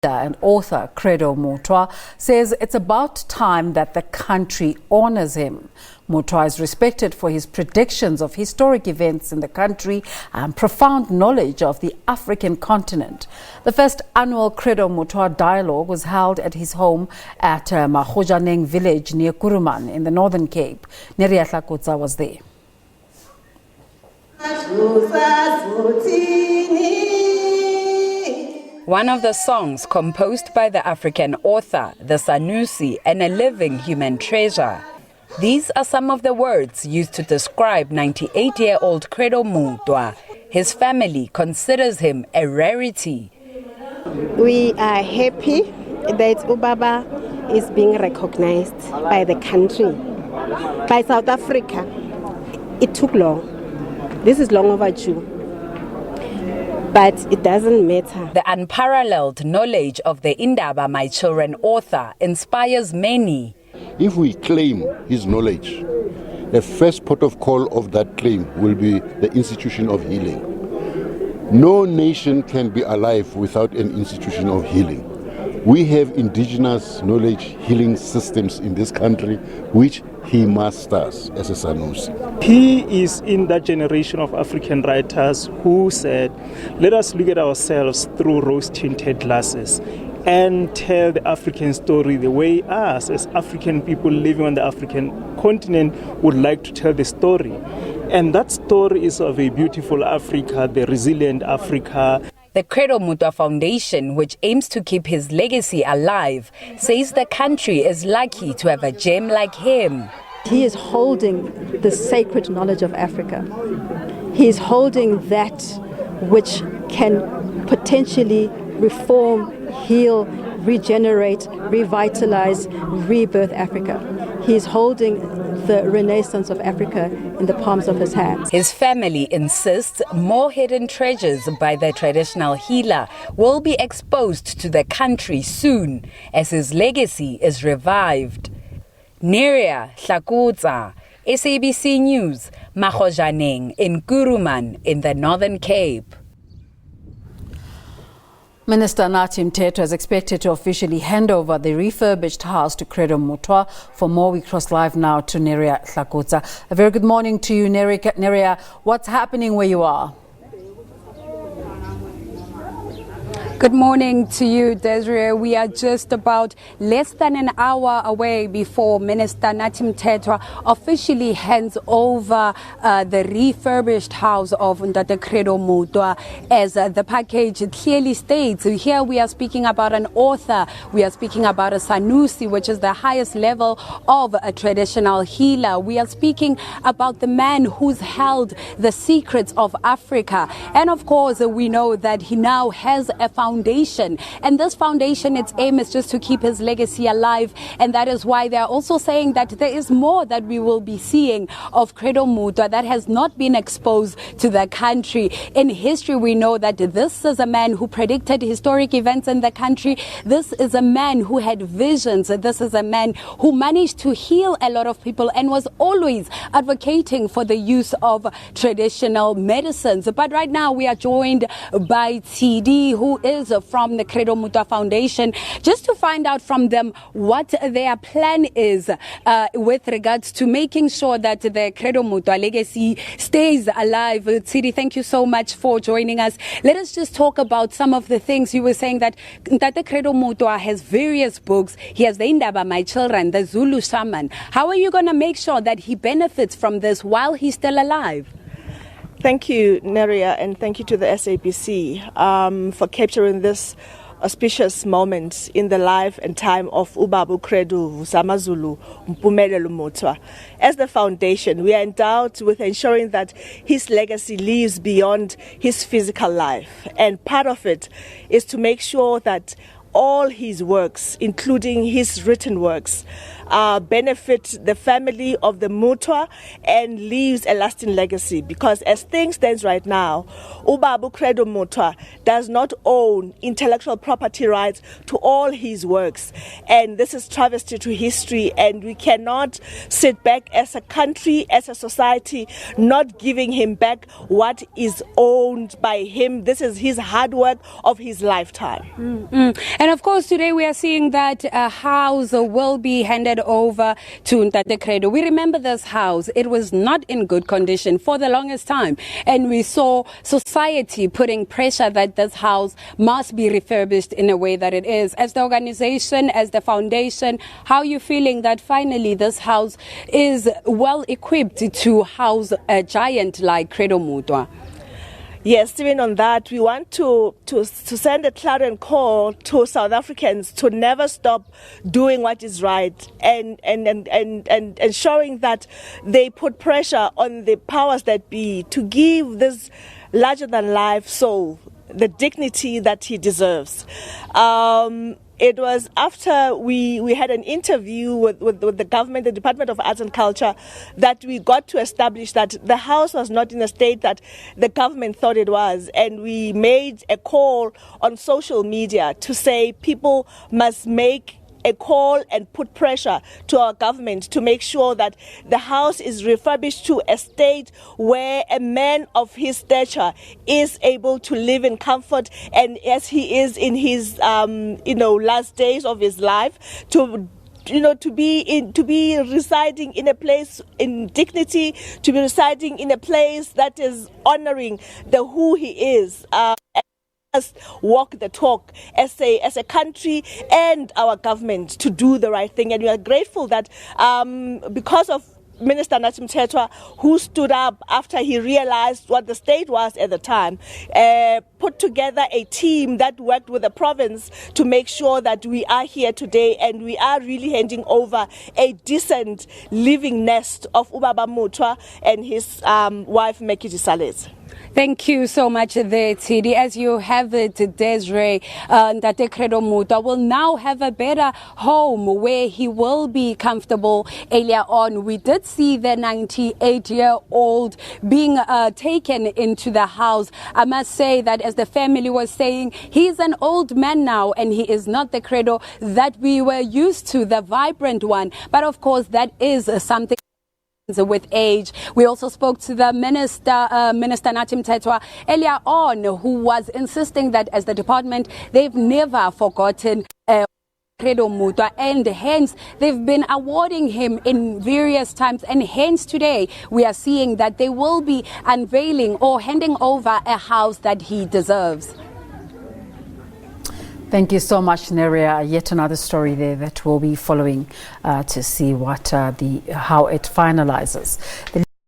And author Credo Mutwa says it's about time that the country honors him. Mutwa is respected for his predictions of historic events in the country and profound knowledge of the African continent. The first annual Credo Mutwa Dialogue was held at his home at Magojaneng Village near Kuruman in the Northern Cape. Neria Hlakotsa was there. One of the songs composed by the African author, the Sanusi, and a living human treasure. These are some of the words used to describe 98-year-old Credo Mutwa. His family considers him a rarity. We are happy that Ubaba is being recognized by the country, by South Africa. It took long. This is long overdue. But it doesn't matter. The unparalleled knowledge of the Indaba My Children author inspires many. If we claim his knowledge, the first port of call of that claim will be the institution of healing. No nation can be alive without an institution of healing. We have indigenous knowledge healing systems in this country, which he masters as a Sanusi. He is in that generation of African writers who said, let us look at ourselves through rose-tinted glasses and tell the African story the way us as African people living on the African continent would like to tell the story. And that story is of a beautiful Africa, the resilient Africa. The Credo Mutwa Foundation, which aims to keep his legacy alive, says the country is lucky to have a gem like him. He is holding the sacred knowledge of Africa. He is holding that which can potentially reform, heal, regenerate, revitalize, rebirth Africa. He is holding the renaissance of Africa in the palms of his hands. His family insists more hidden treasures by the traditional healer will be exposed to the country soon as his legacy is revived. Neria Hlakotsa, SABC News, Magojaneng in Kuruman in the Northern Cape. Minister Nathi Mthethwa is expected to officially hand over the refurbished house to Credo Mutwa. For more, we cross live now to Neria Hlakotsa. A very good morning to you, Neria. What's happening where you are? Good morning to you, Desiree. We are just about less than an hour away before Minister Nathi Mthethwa officially hands over the refurbished house of Ndate Credo Mutwa. As the package clearly states, here we are speaking about an author, we are speaking about a Sanusi, which is the highest level of a traditional healer. We are speaking about the man who's held the secrets of Africa. And of course, we know that he now has a foundation, and this foundation, its aim is just to keep his legacy alive, and that is why they are also saying that there is more that we will be seeing of Credo Mutwa that has not been exposed to the country. In history, we know that this is a man who predicted historic events in the country. This is a man who had visions. This is a man who managed to heal a lot of people and was always advocating for the use of traditional medicines. But right now we are joined by TD, who is from the Credo Mutwa Foundation, just to find out from them what their plan is with regards to making sure that the Credo Mutwa legacy stays alive. TD, thank you so much for joining us. Let us just talk about some of the things you were saying, that the Credo Mutwa has various books. He has the Indaba My Children, the Zulu Shaman. How are you going to make sure that he benefits from this while he's still alive? Thank you, Neria, and thank you to the SABC for capturing this auspicious moment in the life and time of Ubabu Credo Vusamazulu Mpumelelo Mutwa. As the foundation, we are endowed with ensuring that his legacy lives beyond his physical life, and part of it is to make sure that all his works, including his written works, benefit the family of the Mutwa and leaves a lasting legacy. Because as things stand right now, Ubaba Credo Mutwa does not own intellectual property rights to all his works. And this is travesty to history, and we cannot sit back as a country, as a society, not giving him back what is owned by him. This is his hard work of his lifetime. And of course, today we are seeing that a house will be handed over to Ntate Credo. We remember this house. It was not in good condition for the longest time. And we saw society putting pressure that this house must be refurbished in a way that it is. As the organization, as the foundation, how are you feeling that finally this house is well equipped to house a giant like Credo Mutwa? Yes, even on that, we want to send a clarion call to South Africans to never stop doing what is right and ensuring that they put pressure on the powers that be to give this larger-than-life soul the dignity that he deserves. It was after we had an interview with the government, the Department of Arts and Culture, that we got to establish that the house was not in a state that the government thought it was. And we made a call on social media to say people must make a call and put pressure to our government to make sure that the house is refurbished to a state where a man of his stature is able to live in comfort, and as he is in his last days of his life, to be residing in a place in dignity, to be residing in a place that is honoring the who he is. Walk the talk as a country and our government to do the right thing, and we are grateful that because of Minister Nathi Mthethwa, who stood up after he realized what the state was at the time, put together a team that worked with the province to make sure that we are here today and we are really handing over a decent living nest of Ubaba Mutwa and his wife Mekiji Salez. Thank you so much there, Tidi. As you have it, Desiree, Ntate Credo Mutwa will now have a better home where he will be comfortable. Earlier on, we did see the 98-year-old being taken into the house. I must say that as the family was saying, he's an old man now and he is not the Credo that we were used to, the vibrant one. But of course, that is something with age. We also spoke to the Minister Nathi Mthethwa earlier on, who was insisting that as the department, they've never forgotten Credo Mutwa, and hence they've been awarding him in various times, and hence today we are seeing that they will be unveiling or handing over a house that he deserves. Thank you so much, Neria. Yet another story there that we'll be following to see what how it finalizes.